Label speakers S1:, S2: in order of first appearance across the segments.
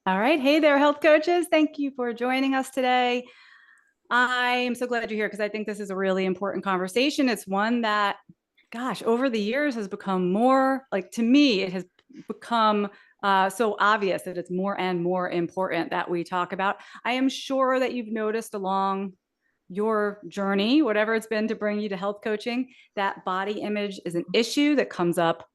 S1: All right. Hey there, health coaches. Thank you for joining us today. I'm so glad you're here because I think this is a really important conversation. It's one that, gosh, over the years has become more like to me, it has become so obvious that it's more and more important that we talk about. I am sure that you've noticed along your journey, whatever it's been to bring you to health coaching, that body image is an issue that comes up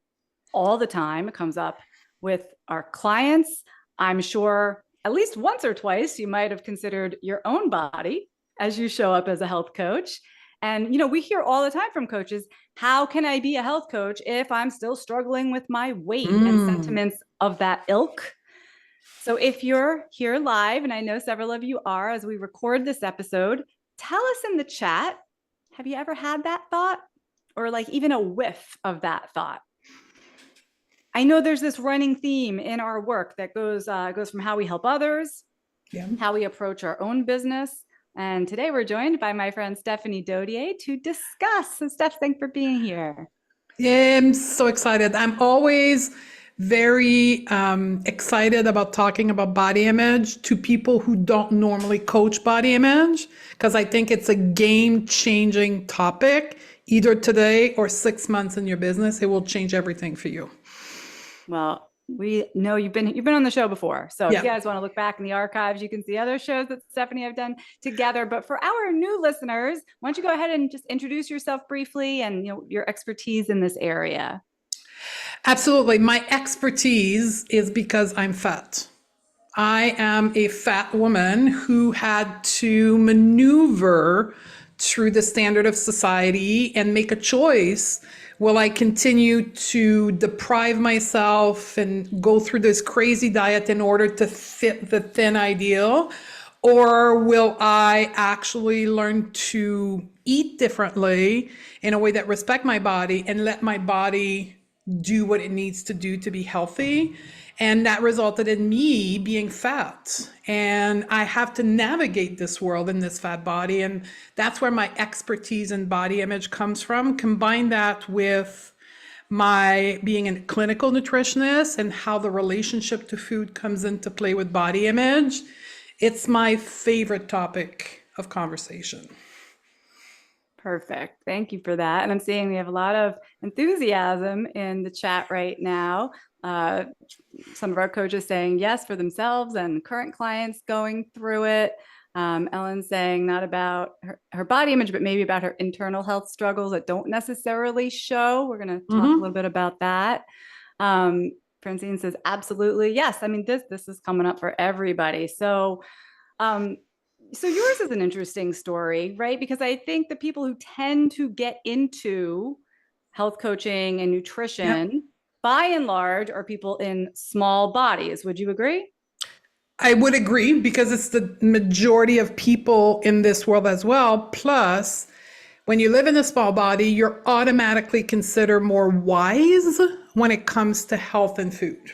S1: all the time. It comes up with our clients. I'm sure at least once or twice you might have considered your own body as you show up as a health coach. And, we hear all the time from coaches, how can I be a health coach if I'm still struggling with my weight and
S2: Mm.
S1: sentiments of that ilk? So if you're here live, and I know several of you are as we record this episode, tell us in the chat, have you ever had that thought or like even a whiff of that thought? I know there's this running theme in our work that goes from how we help others,
S2: Yeah.
S1: how we approach our own business. And today we're joined by my friend Stephanie Dodier to discuss. So, Steph, thanks for being here.
S2: Yeah, I'm so excited. I'm always very excited about talking about body image to people who don't normally coach body image because I think it's a game-changing topic. Either today or 6 months in your business, it will change everything for you.
S1: Well, we know you've been on the show before. So if you
S2: Yeah.
S1: guys want to look back in the archives, you can see other shows that Stephanie have done together. But for our new listeners, why don't you go ahead and just introduce yourself briefly and your expertise in this area?
S2: Absolutely. My expertise is because I'm fat. I am a fat woman who had to maneuver through the standard of society and make a choice. Will I continue to deprive myself and go through this crazy diet in order to fit the thin ideal? Or will I actually learn to eat differently in a way that respect my body and let my body do what it needs to do to be healthy? And that resulted in me being fat. And I have to navigate this world in this fat body. And that's where my expertise in body image comes from. Combine that with my being a clinical nutritionist and how the relationship to food comes into play with body image. It's my favorite topic of conversation.
S1: Perfect. Thank you for that. And I'm seeing we have a lot of enthusiasm in the chat right now. Uh, some of our coaches saying yes for themselves and current clients going through it. Ellen saying not about her body image, but maybe about her internal health struggles that don't necessarily show. We're going to talk a little
S2: Mm-hmm.
S1: bit about that. Um, Francine says, absolutely. Yes. I mean, this is coming up for everybody. Um, so yours is an interesting story, right? Because I think the people who tend to get into health coaching and
S2: Yep.
S1: nutrition, by and large, are people in small bodies. Would you agree?
S2: I would agree because it's the majority of people in this world as well. Plus, when you live in a small body, you're automatically considered more wise when it comes to health and food,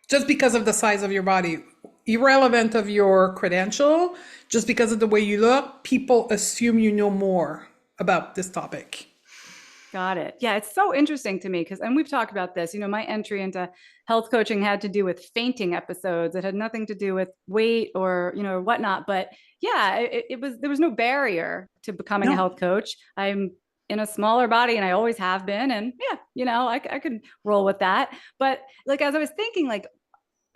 S2: just because of the size of your body. Irrelevant of your credential, just because of the way you look, people assume you know more about this topic.
S1: Got it. Yeah, it's so interesting to me because, and we've talked about this, my entry into health coaching had to do with fainting episodes. It had nothing to do with weight or, or whatnot. But yeah, there was no barrier to becoming a
S2: No.
S1: health coach. I'm in a smaller body and I always have been. And yeah, I could roll with that. But like, as I was thinking, like,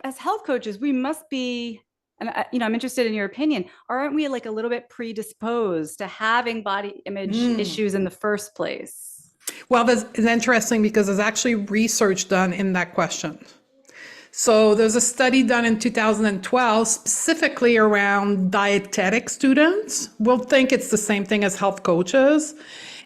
S1: as health coaches, we must be, and I'm interested in your opinion. Aren't we like a little bit predisposed to having body image issues in the first place?
S2: Well, that's it's interesting because there's actually research done in that question. So there's a study done in 2012 specifically around dietetic students. We'll think it's the same thing as health coaches.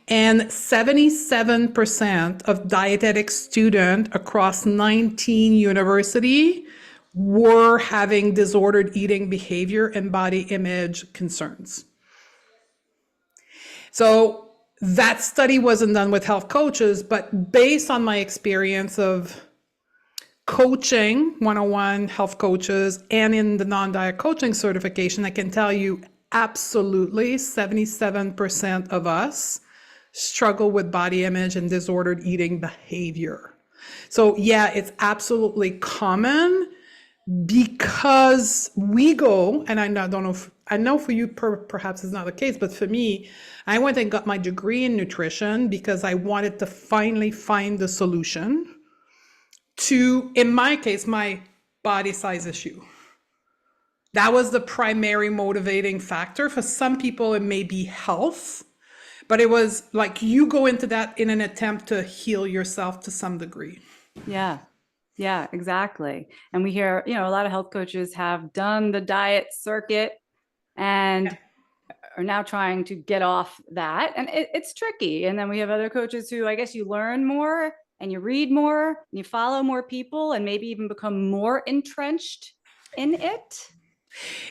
S2: And 77% of dietetic students across 19 universities were having disordered eating behavior and body image concerns. So that study wasn't done with health coaches, but based on my experience of coaching 101 health coaches and in the non-diet coaching certification, I can tell you absolutely 77% of us struggle with body image and disordered eating behavior. So yeah, it's absolutely common, because we go, and don't know if, I know for you perhaps it's not the case, but for me, I went and got my degree in nutrition because I wanted to finally find the solution to, in my case, my body size issue. That was the primary motivating factor. For some people, it may be health, but it was like you go into that in an attempt to heal yourself to some degree.
S1: Yeah. Yeah, exactly. And we hear, a lot of health coaches have done the diet circuit and are now trying to get off that. And it's tricky. And then we have other coaches who, I guess, you learn more and you read more and you follow more people and maybe even become more entrenched in it.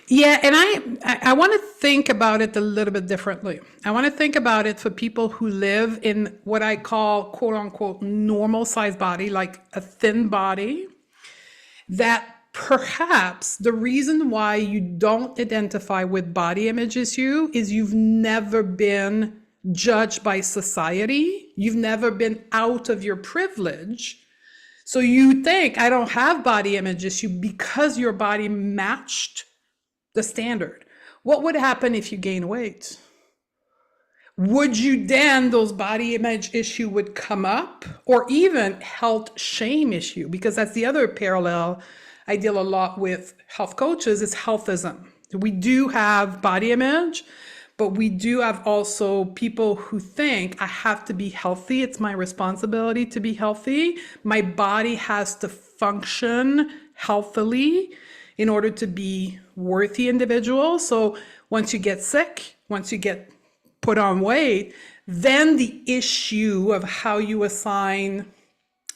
S2: Yeah, and I want to think about it a little bit differently. I want to think about it for people who live in what I call quote unquote normal size body, like a thin body, that perhaps the reason why you don't identify with body image issue is you've never been judged by society. You've never been out of your privilege. So you think I don't have body image issue because your body matched the standard. What would happen if you gain weight? Would you then, those body image issue would come up, or even health shame issue? Because that's the other parallel I deal a lot with health coaches is healthism. We do have body image, but we do have also people who think I have to be healthy. It's my responsibility to be healthy. My body has to function healthily in order to be worthy individual. So once you get sick, once you get put on weight, then the issue of how you assign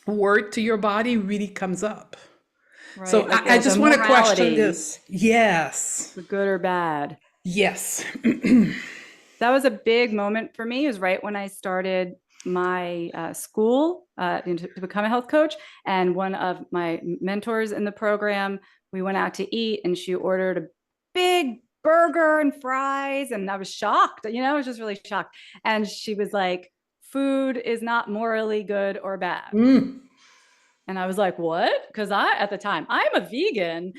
S2: worth to your body really comes up. Right. So like I just want to question this. Yes.
S1: The good or bad.
S2: Yes.
S1: That was a big moment for me. It was right when I started my school to become a health coach. And one of my mentors in the program, we went out to eat and she ordered a big burger and fries. And I was shocked, I was just really shocked. And she was like, food is not morally good or bad. Mm. And I was like, what? Because at the time, I'm a vegan.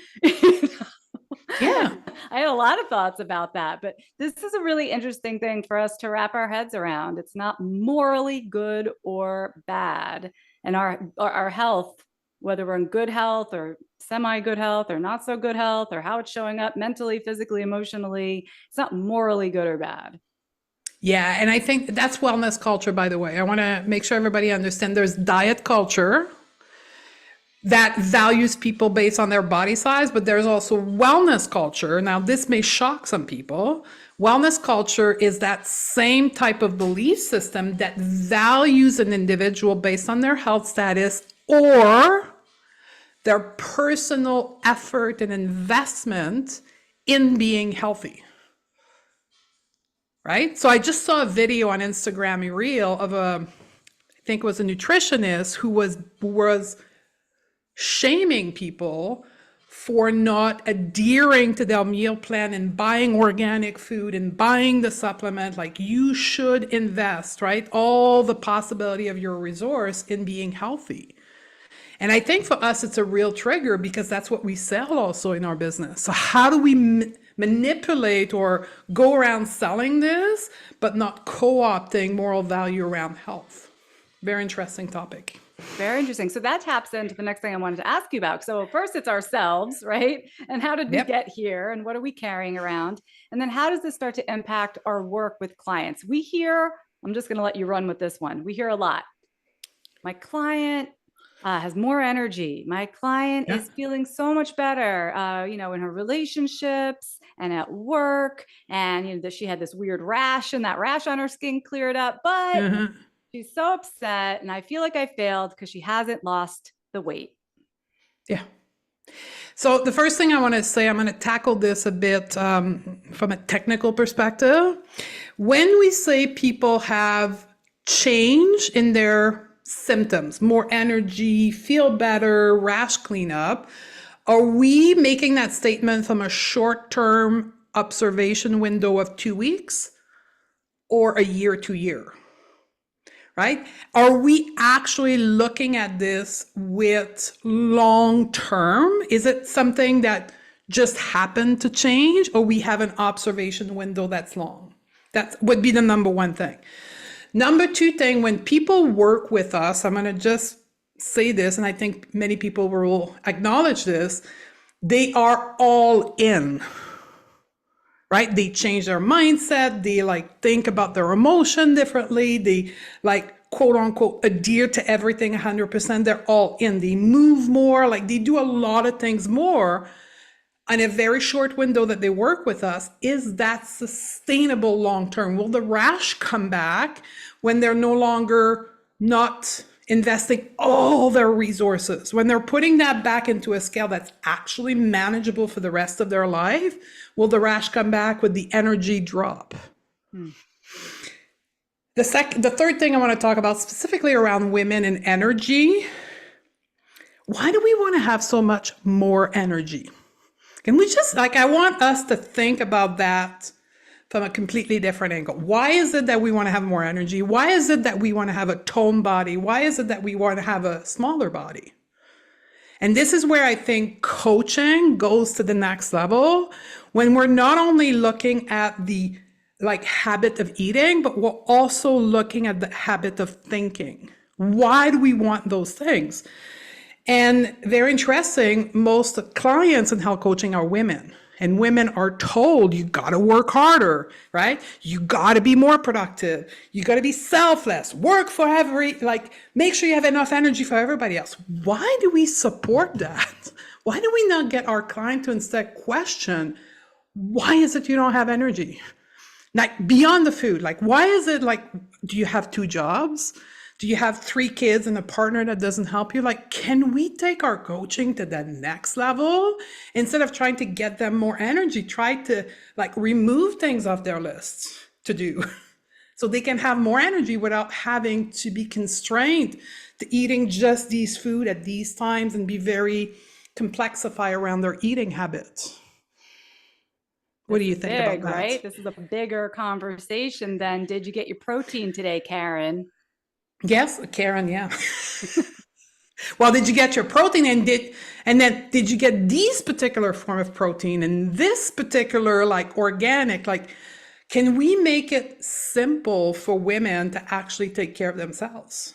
S2: Yeah.
S1: I had a lot of thoughts about that, but this is a really interesting thing for us to wrap our heads around. It's not morally good or bad. And our health, whether we're in good health or semi-good health or not so good health or how it's showing up mentally, physically, emotionally, it's not morally good or bad.
S2: Yeah, and I think that's wellness culture, by the way. I want to make sure everybody understands there's diet culture that values people based on their body size, but there's also wellness culture. Now, this may shock some people. Wellness culture is that same type of belief system that values an individual based on their health status or their personal effort and investment in being healthy. Right? So I just saw a video on Instagram, a reel of I think it was a nutritionist who was shaming people for not adhering to their meal plan and buying organic food and buying the supplement. Like you should invest, right? All the possibility of your resource in being healthy. And I think for us, it's a real trigger because that's what we sell also in our business. So how do we manipulate or go around selling this, but not co-opting moral value around health? Very interesting topic.
S1: Very interesting. So that taps into the next thing I wanted to ask you about. So first it's ourselves, right? And how did we get here and what are we carrying around? And then how does this start to impact our work with clients? We hear, I'm just going to let you run with this one. We hear a lot. My client has more energy. My client is feeling so much better, in her relationships and at work. And, that she had this weird rash and that rash on her skin cleared up, but she's so upset. And I feel like I failed because she hasn't lost the weight.
S2: Yeah. So the first thing I want to say, I'm going to tackle this a bit from a technical perspective. When we say people have change in their symptoms, more energy, feel better, rash cleanup, are we making that statement from a short-term observation window of 2 weeks or a year to year? right? Are we actually looking at this with long term? Is it something that just happened to change, or we have an observation window that's long? That would be the number one thing. Number two thing, when people work with us, I'm going to just say this, and I think many people will acknowledge this, they are all in, right? They change their mindset. They like think about their emotion differently. They like quote unquote adhere to everything 100%. They're all in. They move more, like they do a lot of things more in a very short window that they work with us. Is that sustainable long term? Will the rash come back when they're no longer not investing all their resources, when they're putting that back into a scale that's actually manageable for the rest of their life? Will the rash come back? With the energy drop? The third thing I want to talk about specifically around women and energy. Why do we want to have so much more energy? Can we just, like, I want us to think about that from a completely different angle. Why is it that we want to have more energy? Why is it that we want to have a toned body? Why is it that we want to have a smaller body? And this is where I think coaching goes to the next level, when we're not only looking at the like habit of eating, but we're also looking at the habit of thinking. Why do we want those things? And very interesting, most clients in health coaching are women. And women are told, you got to work harder, right? You got to be more productive. You got to be selfless, work for make sure you have enough energy for everybody else. Why do we support that? Why do we not get our client to instead question, why is it you don't have energy? Like beyond the food, like, why is it like, do you have 2 jobs? Do you have 3 kids and a partner that doesn't help you? Like, can we take our coaching to that next level? Instead of trying to get them more energy, try to like remove things off their lists to do so they can have more energy without having to be constrained to eating just these food at these times and be very complexify around their eating habits. What do you think about that?
S1: Right? This is a bigger conversation than, did you get your protein today, Karen?
S2: Yes, Karen, yeah. Well, did you get your protein, and then did you get these particular form of protein and this particular like organic? Like, can we make it simple for women to actually take care of themselves?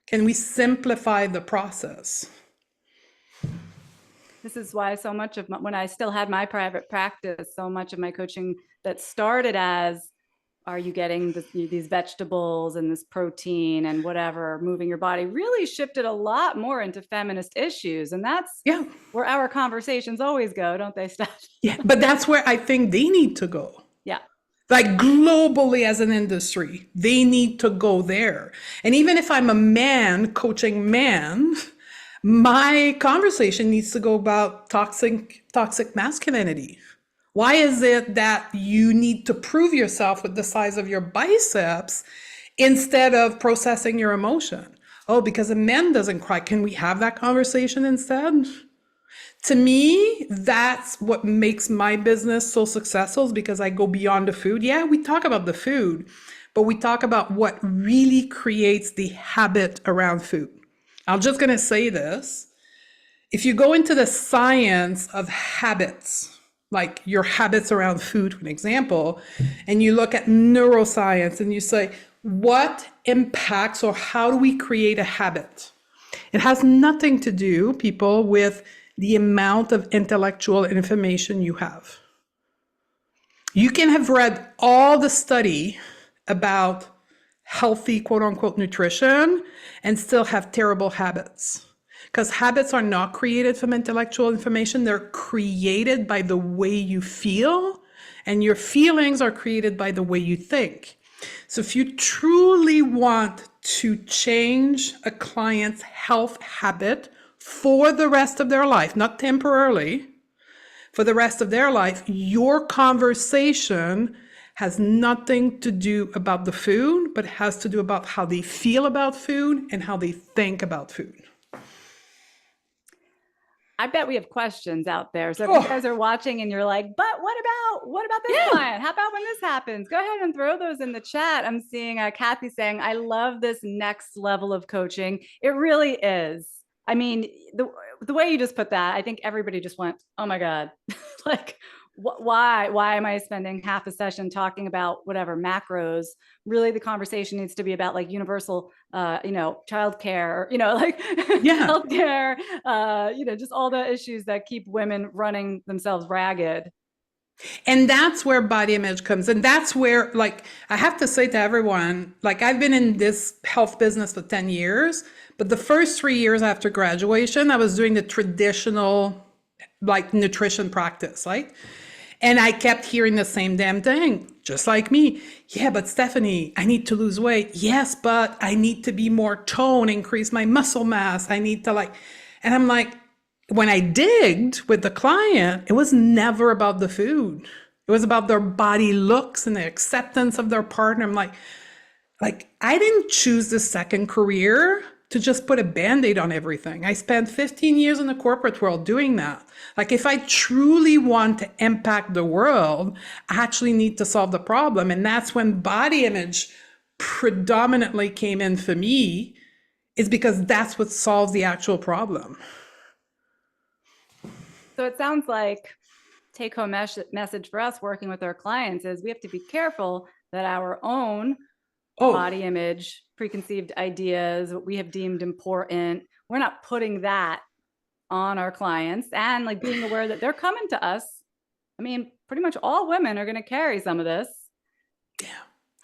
S2: Can we simplify the process?
S1: This is why so much of when I still had my private practice, so much of my coaching that started as, are you getting these vegetables and this protein and whatever, moving your body, really shifted a lot more into feminist issues. And that's where our conversations always go, don't they, Steph?
S2: Yeah, but that's where I think they need to go.
S1: Yeah.
S2: Like globally as an industry, they need to go there. And even if I'm a man coaching men, my conversation needs to go about toxic masculinity. Why is it that you need to prove yourself with the size of your biceps instead of processing your emotion? Oh, because a man doesn't cry. Can we have that conversation instead? To me, that's what makes my business so successful, is because I go beyond the food. Yeah, we talk about the food, but we talk about what really creates the habit around food. I'm just going to say this. If you go into the science of habits, like your habits around food, for an example, and you look at neuroscience and you say, what impacts or how do we create a habit? It has nothing to do, people, with the amount of intellectual information you have. You can have read all the study about healthy, quote unquote, nutrition and still have terrible habits. Because habits are not created from intellectual information. They're created by the way you feel, and your feelings are created by the way you think. So if you truly want to change a client's health habit for the rest of their life, not temporarily, for the rest of their life, your conversation has nothing to do about the food, but has to do about how they feel about food and how they think about food.
S1: I bet we have questions out there. So if you
S2: Oh,
S1: guys are watching and you're like, but what about this
S2: yeah.
S1: client? How about when this happens? Go ahead and throw those in the chat. I'm seeing Kathy saying, I love this next level of coaching. It really is. I mean, the way you just put that, I think everybody just went, oh my God, like, why am I spending half a session talking about whatever macros? Really, the conversation needs to be about like universal, childcare, like
S2: Yeah.
S1: healthcare, just all the issues that keep women running themselves ragged.
S2: And that's where body image comes. And that's where, like, I have to say to everyone, like, I've been in this health business for 10 years, but the first 3 years after graduation, I was doing the traditional, like, nutrition practice, right? And I kept hearing the same damn thing, just like me. Yeah, but Stephanie, I need to lose weight. Yes, but I need to be more toned, increase my muscle mass. I need to and I'm like, when I digged with the client, it was never about the food. It was about their body looks and the acceptance of their partner. I'm like I didn't choose the second career to just put a band-aid on everything. I spent 15 years in the corporate world doing that. Like if I truly want to impact the world, I actually need to solve the problem. And that's when body image predominantly came in for me, is because that's what solves the actual problem.
S1: So it sounds like take home message for us working with our clients is we have to be careful that our own body
S2: Oh,
S1: image, preconceived ideas, what we have deemed important, we're not putting that on our clients, and like being aware that they're coming to us. I mean, pretty much all women are going to carry some of this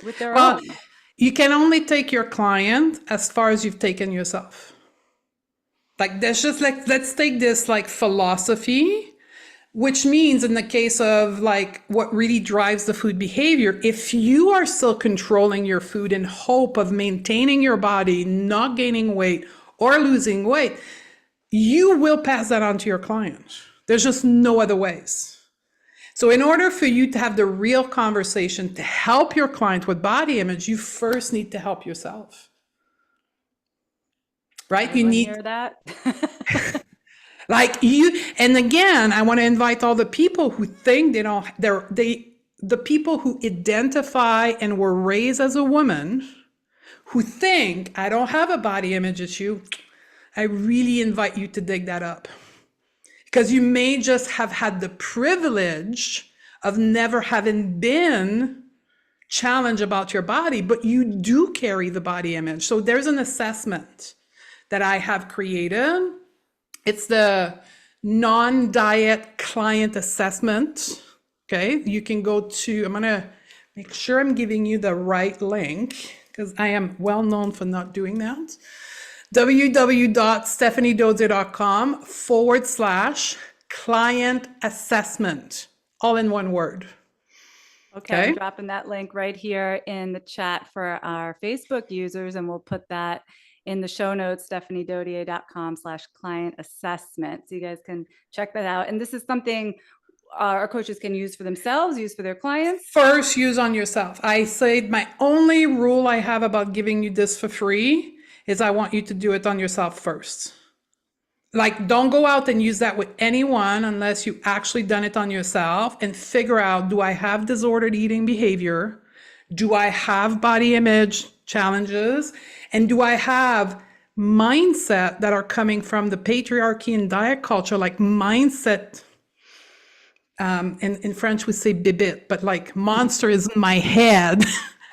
S1: with their
S2: well,
S1: own.
S2: you can only take your client as far as you've taken yourself. Like there's just like, let's take this like philosophy, which means in the case of like what really drives the food behavior, if you are still controlling your food in hope of maintaining your body, not gaining weight or losing weight, you will pass that on to your client. There's just no other ways. So in order for you to have the real conversation to help your client with body image, you first need to help yourself. Right? You
S1: Everyone
S2: need
S1: hear that?
S2: like you, and again, I want to invite all the people who think they don't, the people who identify and were raised as a woman, who think I don't have a body image issue. I really invite you to dig that up, because you may just have had the privilege of never having been challenged about your body, but you do carry the body image. So there's an assessment that I have created. It's the non-diet client assessment. Okay, you can go to, I'm gonna make sure I'm giving you the right link, because I am well known for not doing that. www.stephaniedodier.com/client assessment, all in one word.
S1: Okay, I'm
S2: Okay.
S1: dropping that link right here in the chat for our Facebook users, and we'll put that in the show notes, stephaniedodier.com/client assessment. So you guys can check that out. And this is something our coaches can use for themselves, use for their clients.
S2: First, use on yourself. I said my only rule I have about giving you this for free is I want you to do it on yourself first. Like, don't go out and use that with anyone unless you actually done it on yourself and figure out, do I have disordered eating behavior? Do I have body image challenges? And do I have mindset that are coming from the patriarchy and diet culture, like mindset, in French we say bibit, but like monster is in my head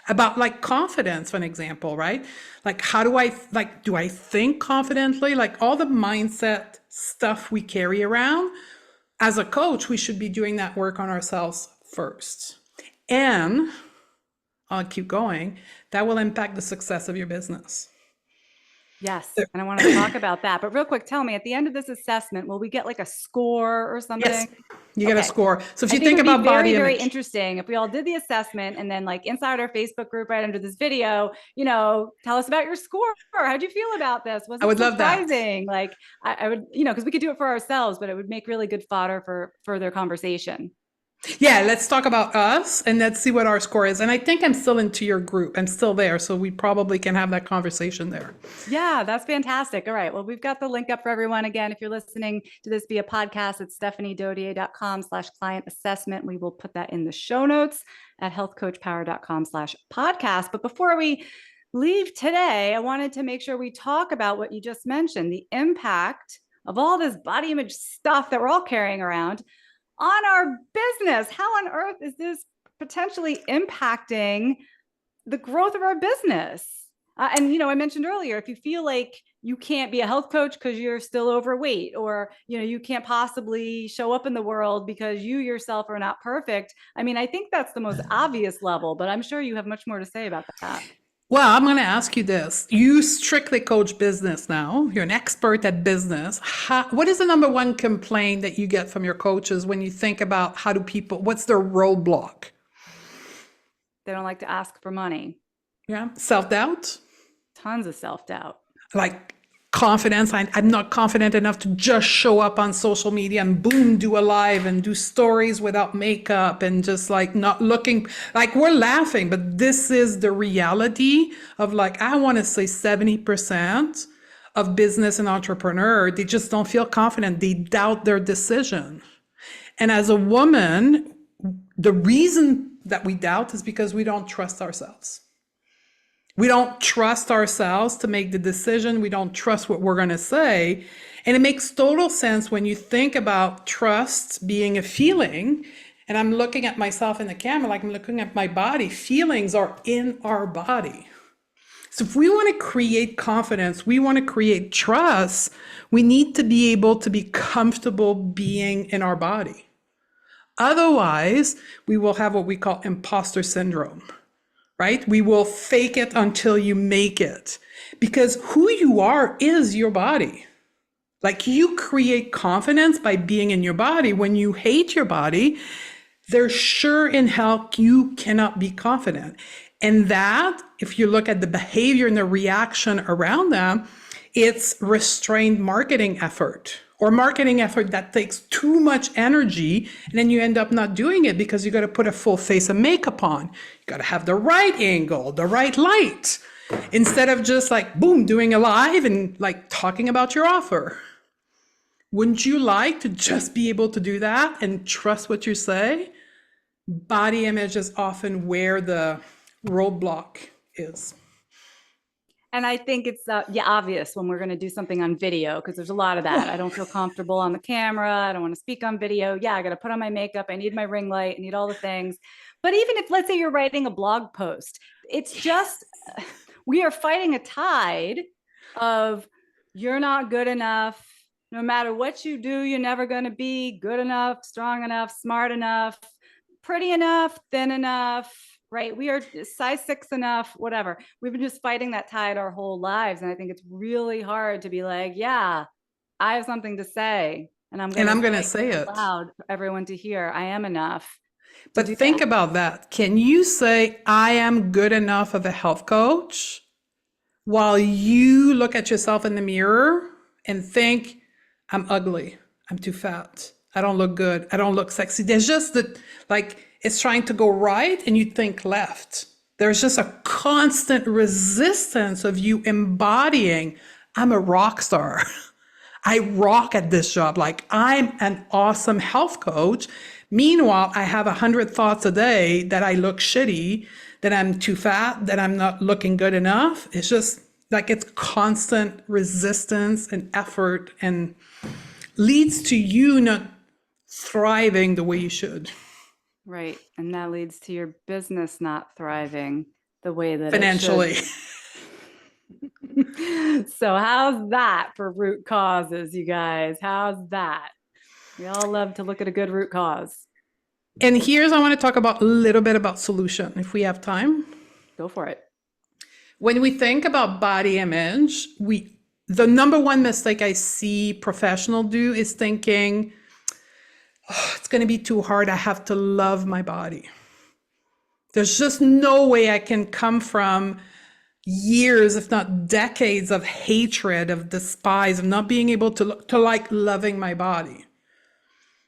S2: about like confidence, for an example, right? Like, how do I, like, do I think confidently? Like all the mindset stuff we carry around. As a coach, we should be doing that work on ourselves first. And I'll keep going. That will impact the success of your business.
S1: Yes, and I want to talk about that. But real quick, tell me, at the end of this assessment, will we get like a score or something?
S2: Yes, you get a
S1: Okay.
S2: score. So if
S1: I
S2: you
S1: think it
S2: think
S1: would be
S2: about
S1: very,
S2: body
S1: very
S2: image,
S1: interesting if we all did the assessment and then like inside our Facebook group right under this video, tell us about your score. How'd you feel about this? Was
S2: I
S1: it
S2: would love that.
S1: surprising? Like I would, because we could do it for ourselves, but it would make really good fodder for further conversation.
S2: Yeah, let's talk about us and let's see what our score is. And I think I'm still into your group. I'm still there. So we probably can have that conversation there.
S1: Yeah, that's fantastic. All right. Well, we've got the link up for everyone. Again, if you're listening to this via podcast, it's stephaniedodier.com/client assessment. We will put that in the show notes at healthcoachpower.com/podcast. But before we leave today, I wanted to make sure we talk about what you just mentioned, the impact of all this body image stuff that we're all carrying around on our business. How on earth is this potentially impacting the growth of our business? And, I mentioned earlier, if you feel like you can't be a health coach because you're still overweight, or, you can't possibly show up in the world because you yourself are not perfect. I mean, I think that's the most obvious level, but I'm sure you have much more to say about that.
S2: Well, I'm going to ask you this. You strictly coach business now. You're an expert at business. What is the number one complaint that you get from your coaches when you think about what's their roadblock?
S1: They don't like to ask for money.
S2: Yeah. Self-doubt?
S1: Tons of self-doubt.
S2: Like confidence. I'm not confident enough to just show up on social media and boom, do a live and do stories without makeup and just like not looking like we're laughing. But this is the reality of like, I want to say 70% of business and entrepreneur, they just don't feel confident. They doubt their decision. And as a woman, the reason that we doubt is because we don't trust ourselves. We don't trust ourselves to make the decision. We don't trust what we're going to say. And it makes total sense when you think about trust being a feeling. And I'm looking at myself in the camera, like I'm looking at my body. Feelings are in our body. So if we want to create confidence, we want to create trust, we need to be able to be comfortable being in our body. Otherwise, we will have what we call imposter syndrome. Right? We will fake it until you make it, because who you are is your body. Like you create confidence by being in your body. When you hate your body, there's sure in hell you cannot be confident. And that, if you look at the behavior and the reaction around them, it's restrained marketing effort. Or marketing effort that takes too much energy, and then you end up not doing it because you got to put a full face of makeup on. You got to have the right angle, the right light, instead of just like, boom, doing a live and like talking about your offer. Wouldn't you like to just be able to do that and trust what you say? Body image is often where the roadblock is.
S1: And I think it's obvious when we're going to do something on video, because there's a lot of that. I don't feel comfortable on the camera. I don't want to speak on video. Yeah, I got to put on my makeup. I need my ring light. I need all the things. But even if, let's say you're writing a blog post, it's just, we are fighting a tide of you're not good enough. No matter what you do, you're never going to be good enough, strong enough, smart enough, pretty enough, thin enough. Right? We are size 6 enough, whatever. We've been just fighting that tide our whole lives. And I think it's really hard to be like, yeah, I have something to say. And I'm going to
S2: say it
S1: loud for everyone to hear. I am enough.
S2: But think about that. Can you say, I am good enough of a health coach while you look at yourself in the mirror and think, I'm ugly, I'm too fat, I don't look good, I don't look sexy. There's just that, like, it's trying to go right and you think left. There's just a constant resistance of you embodying, I'm a rock star. I rock at this job. Like I'm an awesome health coach. Meanwhile, I have 100 thoughts a day that I look shitty, that I'm too fat, that I'm not looking good enough. It's just like it's constant resistance and effort and leads to you not thriving the way you should.
S1: Right. And that leads to your business not thriving the way that
S2: financially.
S1: It should. So how's that for root causes, you guys? How's that? We all love to look at a good root cause.
S2: And here's, I want to talk about a little bit about solution, if we have time.
S1: Go for it.
S2: When we think about body image, the number one mistake I see professionals do is thinking, oh, it's going to be too hard. I have to love my body. There's just no way I can come from years, if not decades, of hatred, of despise, of not being able to like loving my body.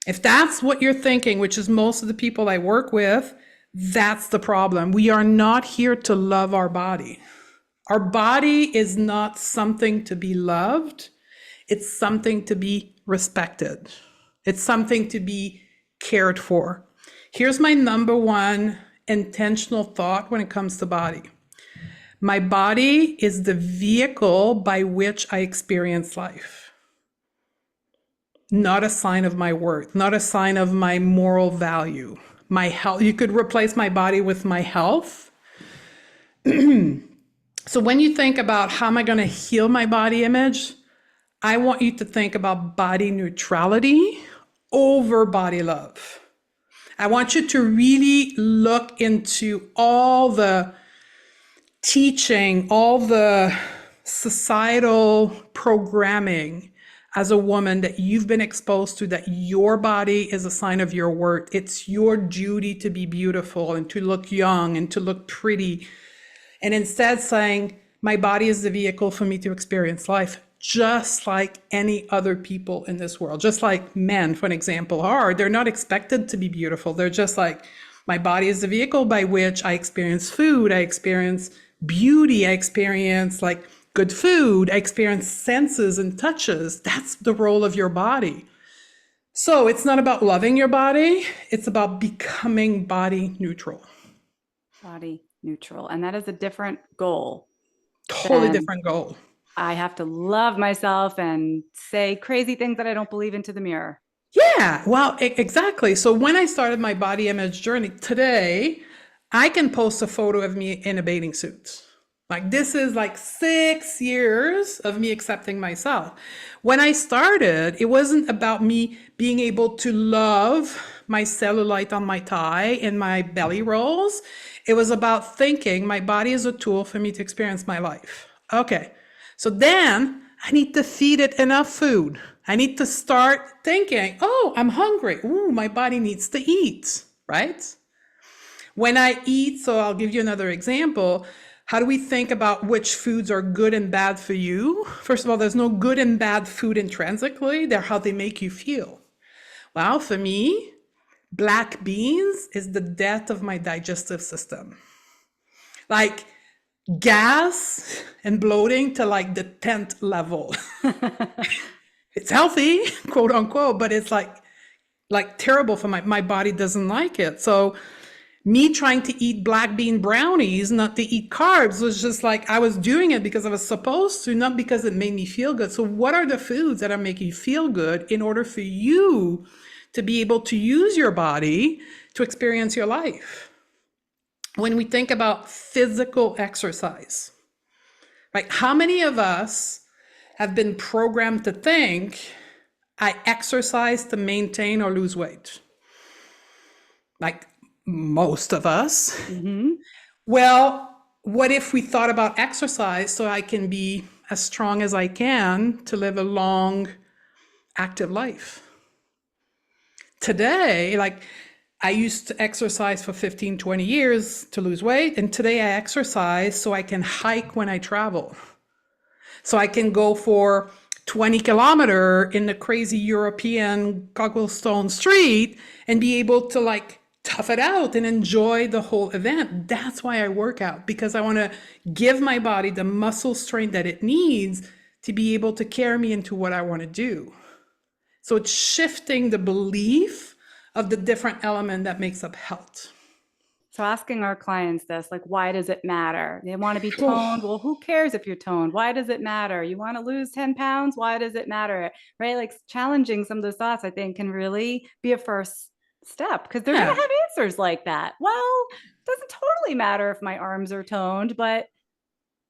S2: If that's what you're thinking, which is most of the people I work with, that's the problem. We are not here to love our body. Our body is not something to be loved. It's something to be respected. It's something to be cared for. Here's my number one intentional thought when it comes to body. My body is the vehicle by which I experience life, not a sign of my worth, not a sign of my moral value. My health, you could replace my body with my health. So when you think about how am I going to heal my body image, I want you to think about body neutrality over body love. I want you to really look into all the teaching, all the societal programming as a woman that you've been exposed to, that your body is a sign of your worth. It's your duty to be beautiful and to look young and to look pretty. And instead saying, my body is the vehicle for me to experience life, just like any other people in this world, just like men, for an example, are. They're not expected to be beautiful. They're just like, my body is the vehicle by which I experience food, I experience beauty, I experience like good food, I experience senses and touches. That's the role of your body. So it's not about loving your body, it's about becoming body neutral.
S1: Body neutral. And that is a different goal.
S2: Totally different goal.
S1: I have to love myself and say crazy things that I don't believe into the mirror.
S2: Yeah, well, exactly. So when I started my body image journey today, I can post a photo of me in a bathing suit. Like this is like 6 years of me accepting myself. When I started, it wasn't about me being able to love my cellulite on my thigh and my belly rolls. It was about thinking my body is a tool for me to experience my life. Okay, so then I need to feed it enough food. I need to start thinking, oh, I'm hungry. Ooh, my body needs to eat, right? When I eat, so I'll give you another example. How do we think about which foods are good and bad for you? First of all, there's no good and bad food intrinsically. They're how they make you feel. Well, for me, black beans is the death of my digestive system. Like gas and bloating to like the 10th level. It's healthy, quote unquote, but it's like terrible for my body doesn't like it. So me trying to eat black bean brownies, not to eat carbs, was just like I was doing it because I was supposed to, not because it made me feel good. So what are the foods that are making you feel good in order for you to be able to use your body to experience your life? When we think about physical exercise, right? How many of us have been programmed to think, I exercise to maintain or lose weight? Like most of us.
S1: Mm-hmm.
S2: Well, what if we thought about exercise so I can be as strong as I can to live a long, active life? Today, like I used to exercise for 15, 20 years to lose weight. And today I exercise so I can hike when I travel. So I can go for 20 kilometer in the crazy European cobblestone street and be able to like tough it out and enjoy the whole event. That's why I work out, because I want to give my body the muscle strength that it needs to be able to carry me into what I want to do. So it's shifting the belief of the different element that makes up health.
S1: So asking our clients this, like, why does it matter? They want to be toned. Well, who cares if you're toned? Why does it matter? You want to lose 10 pounds? Why does it matter? Right? Like challenging some of those thoughts, I think, can really be a first step, because they're going to have answers like that. Well, it doesn't totally matter if my arms are toned, but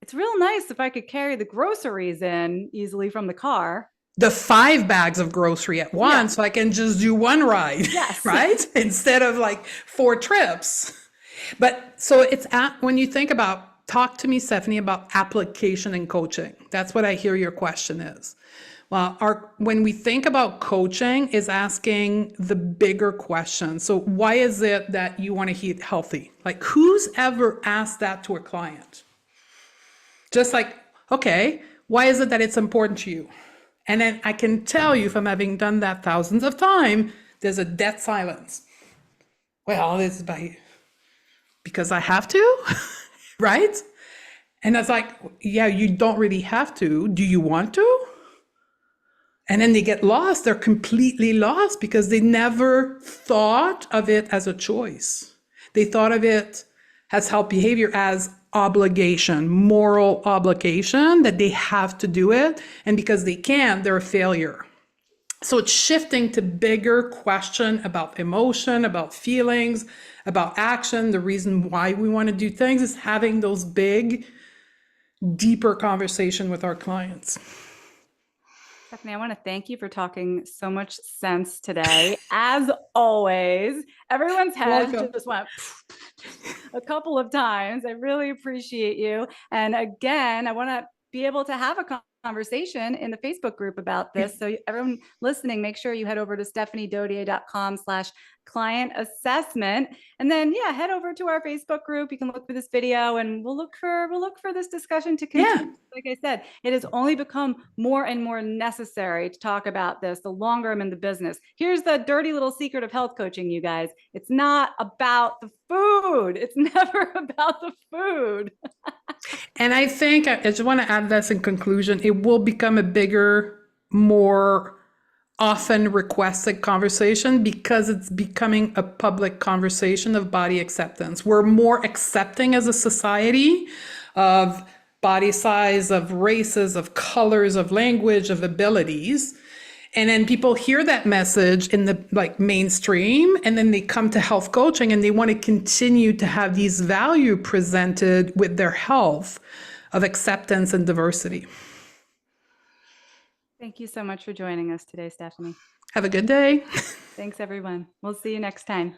S1: it's real nice if I could carry the groceries in easily from the car.
S2: The 5 bags of grocery at once, so I can just do one ride,
S1: yes.
S2: Right? Instead of like 4 trips. But so it's when you think about, talk to me, Stephanie, about application and coaching. That's what I hear your question is. Well, when we think about coaching, is asking the bigger question. So why is it that you want to eat healthy? Like who's ever asked that to a client? Just like, okay, why is it that it's important to you? And then I can tell you from having done that thousands of times, there's a dead silence. Well, it's because I have to, right? And I was like, yeah, you don't really have to. Do you want to? And then they get lost. They're completely lost because they never thought of it as a choice. They thought of it as health behavior as obligation, moral obligation, that they have to do it. And because they can't, they're a failure. So it's shifting to bigger question about emotion, about feelings, about action. The reason why we want to do things is having those big, deeper conversation with our clients.
S1: Stephanie, I want to thank you for talking so much sense today. As always, everyone's head just went a couple of times. I really appreciate you. And again, I want to be able to have a conversation in the Facebook group about this. So everyone listening, make sure you head over to stephaniedodier.com/client assessment. And then, yeah, head over to our Facebook group. You can look for this video and we'll look for this discussion to continue. Yeah. Like I said, it has only become more and more necessary to talk about this the longer I'm in the business. Here's the dirty little secret of health coaching, you guys. It's not about the food. It's never about the food.
S2: And I think I just want to add this in conclusion. It will become a bigger, more often requested conversation because it's becoming a public conversation of body acceptance. We're more accepting as a society of body size, of races, of colors, of language, of abilities. And then people hear that message in the mainstream, and then they come to health coaching and they want to continue to have these value presented with their health of acceptance and diversity.
S1: Thank you so much for joining us today, Stephanie.
S2: Have a good day.
S1: Thanks, everyone. We'll see you next time.